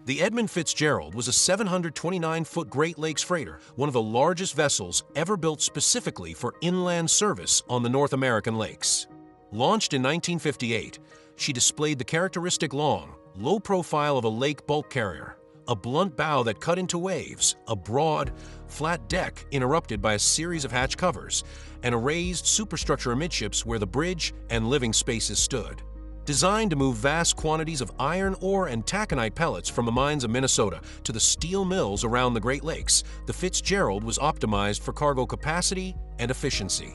The Edmund Fitzgerald was a 729-foot Great Lakes freighter, one of the largest vessels ever built specifically for inland service on the North American lakes. Launched in 1958, she displayed the characteristic long, low profile of a lake bulk carrier, a blunt bow that cut into waves, a broad, flat deck interrupted by a series of hatch covers, and a raised superstructure amidships where the bridge and living spaces stood. Designed to move vast quantities of iron ore and taconite pellets from the mines of Minnesota to the steel mills around the Great Lakes, the Fitzgerald was optimized for cargo capacity and efficiency.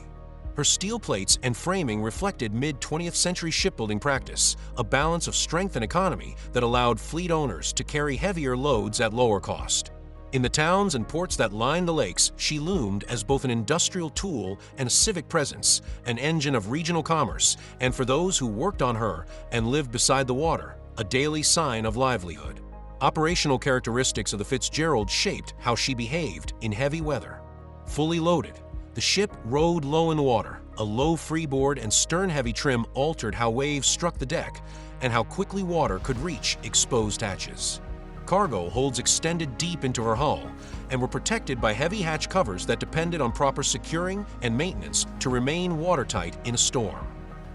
Her steel plates and framing reflected mid-20th century shipbuilding practice, a balance of strength and economy that allowed fleet owners to carry heavier loads at lower cost. In the towns and ports that lined the lakes, she loomed as both an industrial tool and a civic presence, an engine of regional commerce, and for those who worked on her and lived beside the water, a daily sign of livelihood. Operational characteristics of the Fitzgerald shaped how she behaved in heavy weather. Fully loaded, the ship rode low in the water. A low freeboard and stern-heavy trim altered how waves struck the deck and how quickly water could reach exposed hatches. Cargo holds extended deep into her hull and were protected by heavy hatch covers that depended on proper securing and maintenance to remain watertight in a storm.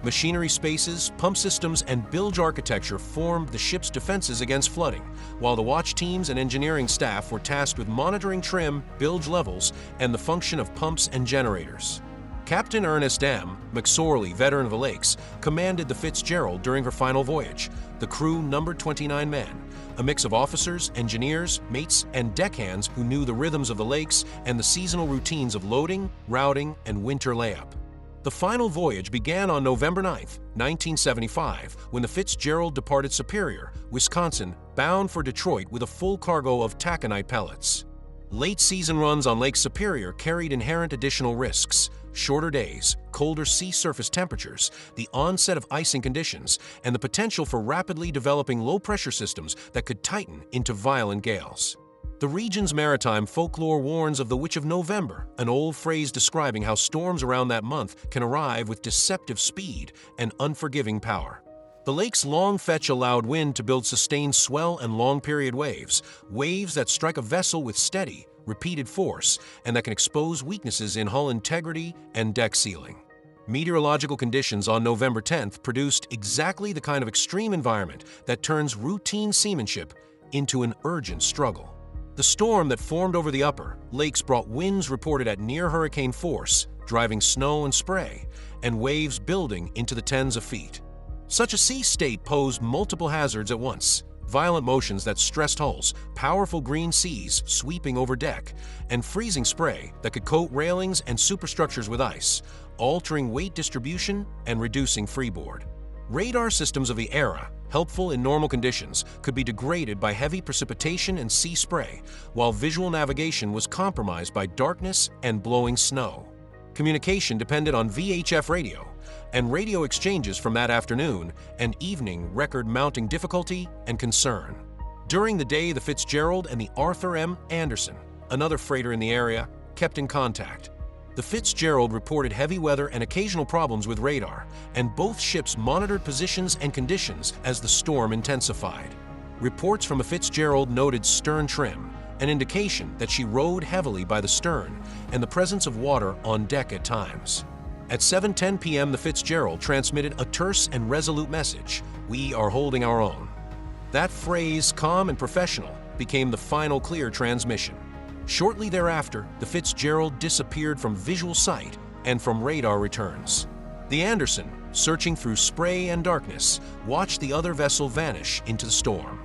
Machinery spaces, pump systems, and bilge architecture formed the ship's defenses against flooding, while the watch teams and engineering staff were tasked with monitoring trim, bilge levels, and the function of pumps and generators. Captain Ernest M. McSorley, veteran of the lakes, commanded the Fitzgerald during her final voyage. The crew numbered 29 men, a mix of officers, engineers, mates, and deckhands who knew the rhythms of the lakes and the seasonal routines of loading, routing, and winter layup. The final voyage began on November 9, 1975, when the Fitzgerald departed Superior, Wisconsin, bound for Detroit with a full cargo of taconite pellets. Late season runs on Lake Superior carried inherent additional risks: shorter days, colder sea surface temperatures, the onset of icing conditions, and the potential for rapidly developing low-pressure systems that could tighten into violent gales. The region's maritime folklore warns of the Witch of November, an old phrase describing how storms around that month can arrive with deceptive speed and unforgiving power. The lake's long fetch allowed wind to build sustained swell and long-period waves, waves that strike a vessel with steady, repeated force and that can expose weaknesses in hull integrity and deck sealing. Meteorological conditions on November 10th produced exactly the kind of extreme environment that turns routine seamanship into an urgent struggle. The storm that formed over the upper lakes brought winds reported at near hurricane force, driving snow and spray, and waves building into the tens of feet. Such a sea state posed multiple hazards at once: violent motions that stressed hulls, powerful green seas sweeping over deck, and freezing spray that could coat railings and superstructures with ice, altering weight distribution and reducing freeboard. Radar systems of the era, helpful in normal conditions, could be degraded by heavy precipitation and sea spray, while visual navigation was compromised by darkness and blowing snow. Communication depended on VHF radio, and radio exchanges from that afternoon and evening record mounting difficulty and concern. During the day, the Fitzgerald and the Arthur M. Anderson, another freighter in the area, kept in contact. The Fitzgerald reported heavy weather and occasional problems with radar, and both ships monitored positions and conditions as the storm intensified. Reports from the Fitzgerald noted stern trim, an indication that she rode heavily by the stern, and the presence of water on deck at times. At 7:10 p.m., the Fitzgerald transmitted a terse and resolute message: "We are holding our own." That phrase, calm and professional, became the final clear transmission. Shortly thereafter, the Fitzgerald disappeared from visual sight and from radar returns. The Anderson, searching through spray and darkness, watched the other vessel vanish into the storm.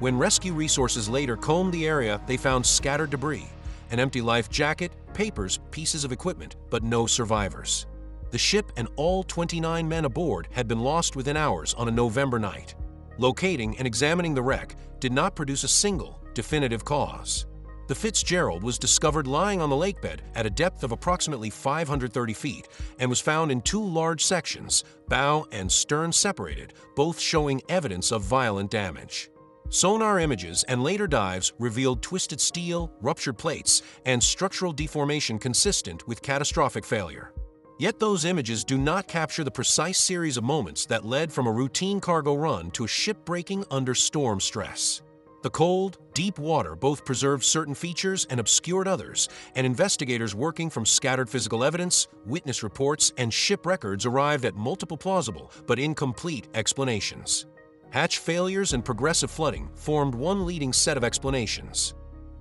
When rescue resources later combed the area, they found scattered debris, an empty life jacket, papers, pieces of equipment, but no survivors. The ship and all 29 men aboard had been lost within hours on a November night. Locating and examining the wreck did not produce a single definitive cause. The Fitzgerald was discovered lying on the lakebed at a depth of approximately 530 feet and was found in two large sections, bow and stern separated, both showing evidence of violent damage. Sonar images and later dives revealed twisted steel, ruptured plates, and structural deformation consistent with catastrophic failure. Yet those images do not capture the precise series of moments that led from a routine cargo run to a ship breaking under storm stress. The cold, deep water both preserved certain features and obscured others, and investigators working from scattered physical evidence, witness reports, and ship records arrived at multiple plausible but incomplete explanations. Hatch failures and progressive flooding formed one leading set of explanations.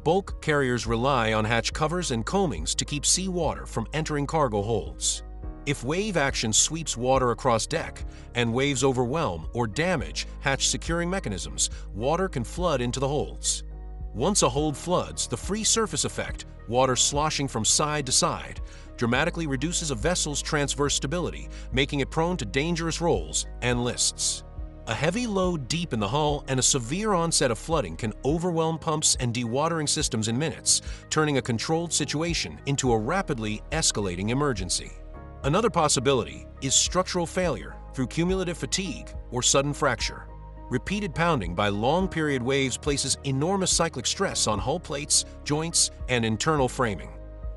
Bulk carriers rely on hatch covers and coamings to keep seawater from entering cargo holds. If wave action sweeps water across deck and waves overwhelm or damage hatch securing mechanisms, water can flood into the holds. Once a hold floods, the free surface effect, water sloshing from side to side, dramatically reduces a vessel's transverse stability, making it prone to dangerous rolls and lists. A heavy load deep in the hull and a severe onset of flooding can overwhelm pumps and dewatering systems in minutes, turning a controlled situation into a rapidly escalating emergency. Another possibility is structural failure through cumulative fatigue or sudden fracture. Repeated pounding by long-period waves places enormous cyclic stress on hull plates, joints, and internal framing.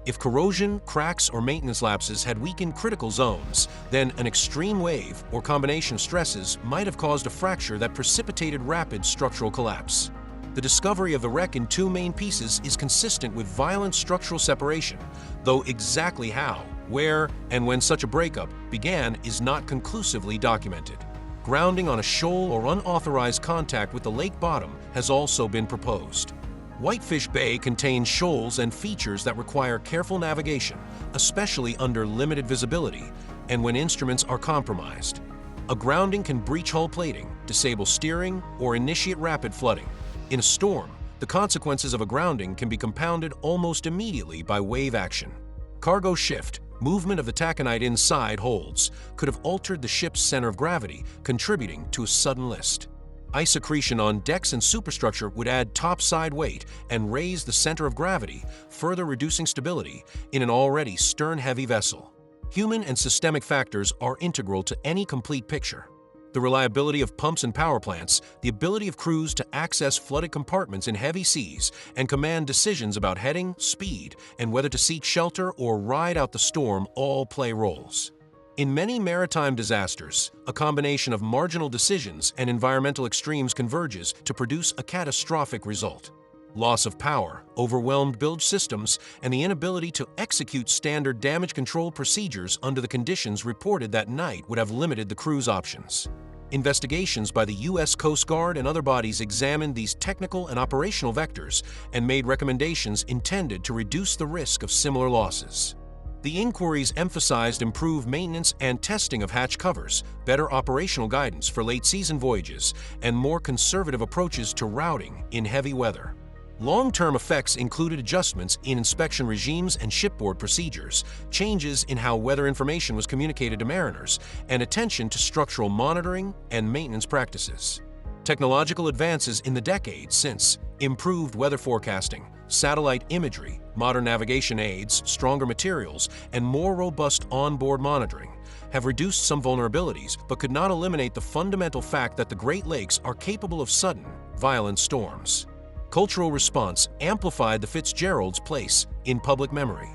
If corrosion, cracks, or maintenance lapses had weakened critical zones, then an extreme wave or combination of stresses might have caused a fracture that precipitated rapid structural collapse. The discovery of the wreck in two main pieces is consistent with violent structural separation, though exactly how, where, and when such a breakup began is not conclusively documented. Grounding on a shoal or unauthorized contact with the lake bottom has also been proposed. Whitefish Bay contains shoals and features that require careful navigation, especially under limited visibility and when instruments are compromised. A grounding can breach hull plating, disable steering, or initiate rapid flooding. In a storm, the consequences of a grounding can be compounded almost immediately by wave action. Cargo shift, movement of the taconite inside holds, could have altered the ship's center of gravity, contributing to a sudden list. Ice accretion on decks and superstructure would add topside weight and raise the center of gravity, further reducing stability in an already stern-heavy vessel. Human and systemic factors are integral to any complete picture. The reliability of pumps and power plants, the ability of crews to access flooded compartments in heavy seas, and command decisions about heading, speed, and whether to seek shelter or ride out the storm all play roles. In many maritime disasters, a combination of marginal decisions and environmental extremes converges to produce a catastrophic result. Loss of power, overwhelmed bilge systems, and the inability to execute standard damage control procedures under the conditions reported that night would have limited the crew's options. Investigations by the U.S. Coast Guard and other bodies examined these technical and operational vectors and made recommendations intended to reduce the risk of similar losses. The inquiries emphasized improved maintenance and testing of hatch covers, better operational guidance for late-season voyages, and more conservative approaches to routing in heavy weather. Long-term effects included adjustments in inspection regimes and shipboard procedures, changes in how weather information was communicated to mariners, and attention to structural monitoring and maintenance practices. Technological advances in the decades since, improved weather forecasting, satellite imagery, modern navigation aids, stronger materials, and more robust onboard monitoring have reduced some vulnerabilities but could not eliminate the fundamental fact that the Great Lakes are capable of sudden, violent storms. Cultural response amplified the Fitzgeralds' place in public memory.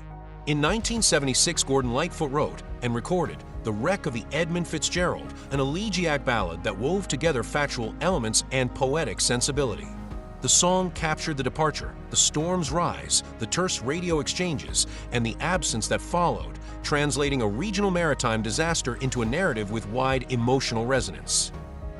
In 1976, Gordon Lightfoot wrote and recorded The Wreck of the Edmund Fitzgerald, an elegiac ballad that wove together factual elements and poetic sensibility. The song captured the departure, the storm's rise, the terse radio exchanges, and the absence that followed, translating a regional maritime disaster into a narrative with wide emotional resonance.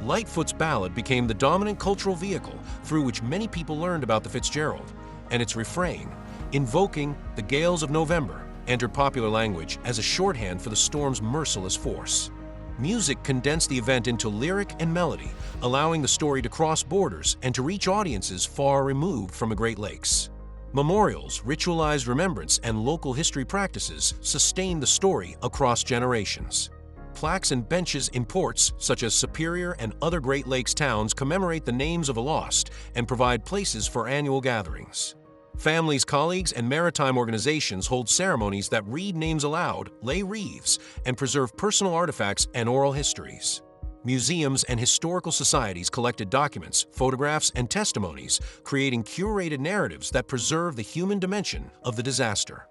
Lightfoot's ballad became the dominant cultural vehicle through which many people learned about the Fitzgerald, and its refrain, invoking the gales of November, entered popular language as a shorthand for the storm's merciless force. Music condensed the event into lyric and melody, allowing the story to cross borders and to reach audiences far removed from the Great Lakes. Memorials, ritualized remembrance, and local history practices sustained the story across generations. Plaques and benches in ports, such as Superior and other Great Lakes towns, commemorate the names of the lost and provide places for annual gatherings. Families, colleagues, and maritime organizations hold ceremonies that read names aloud, lay wreaths, and preserve personal artifacts and oral histories. Museums and historical societies collected documents, photographs, and testimonies, creating curated narratives that preserve the human dimension of the disaster.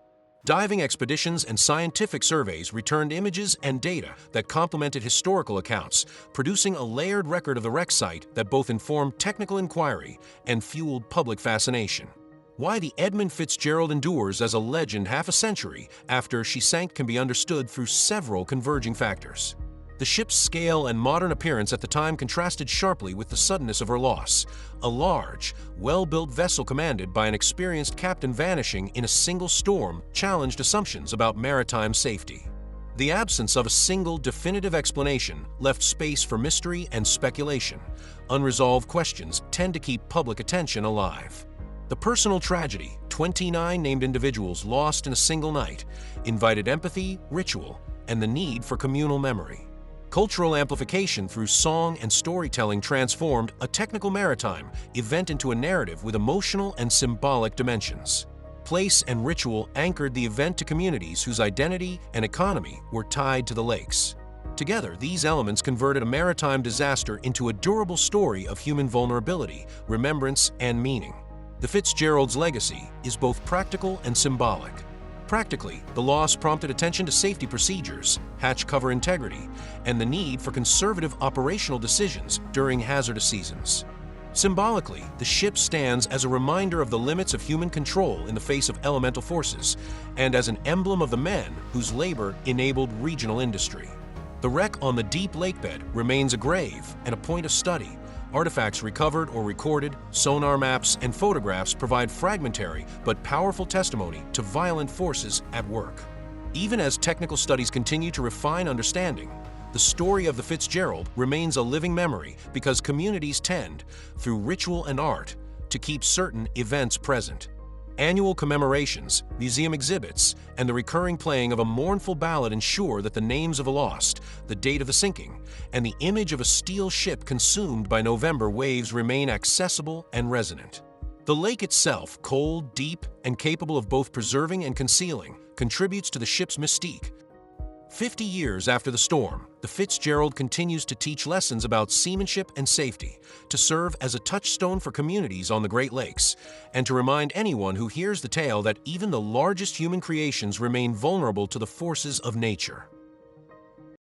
Diving expeditions and scientific surveys returned images and data that complemented historical accounts, producing a layered record of the wreck site that both informed technical inquiry and fueled public fascination. Why the Edmund Fitzgerald endures as a legend half a century after she sank can be understood through several converging factors. The ship's scale and modern appearance at the time contrasted sharply with the suddenness of her loss. A large, well-built vessel commanded by an experienced captain vanishing in a single storm challenged assumptions about maritime safety. The absence of a single definitive explanation left space for mystery and speculation. Unresolved questions tend to keep public attention alive. The personal tragedy, 29 named individuals lost in a single night, invited empathy, ritual, and the need for communal memory. Cultural amplification through song and storytelling transformed a technical maritime event into a narrative with emotional and symbolic dimensions. Place and ritual anchored the event to communities whose identity and economy were tied to the lakes. Together, these elements converted a maritime disaster into a durable story of human vulnerability, remembrance, and meaning. The Fitzgerald's legacy is both practical and symbolic. Practically, the loss prompted attention to safety procedures, hatch cover integrity, and the need for conservative operational decisions during hazardous seasons. Symbolically, the ship stands as a reminder of the limits of human control in the face of elemental forces, and as an emblem of the men whose labor enabled regional industry. The wreck on the deep lakebed remains a grave and a point of study. Artifacts recovered or recorded, sonar maps, and photographs provide fragmentary but powerful testimony to violent forces at work. Even as technical studies continue to refine understanding, the story of the Fitzgerald remains a living memory because communities tend, through ritual and art, to keep certain events present. Annual commemorations, museum exhibits, and the recurring playing of a mournful ballad ensure that the names of the lost, the date of the sinking, and the image of a steel ship consumed by November waves remain accessible and resonant. The lake itself, cold, deep, and capable of both preserving and concealing, contributes to the ship's mystique. 50 years after the storm, the Fitzgerald continues to teach lessons about seamanship and safety, to serve as a touchstone for communities on the Great Lakes, and to remind anyone who hears the tale that even the largest human creations remain vulnerable to the forces of nature.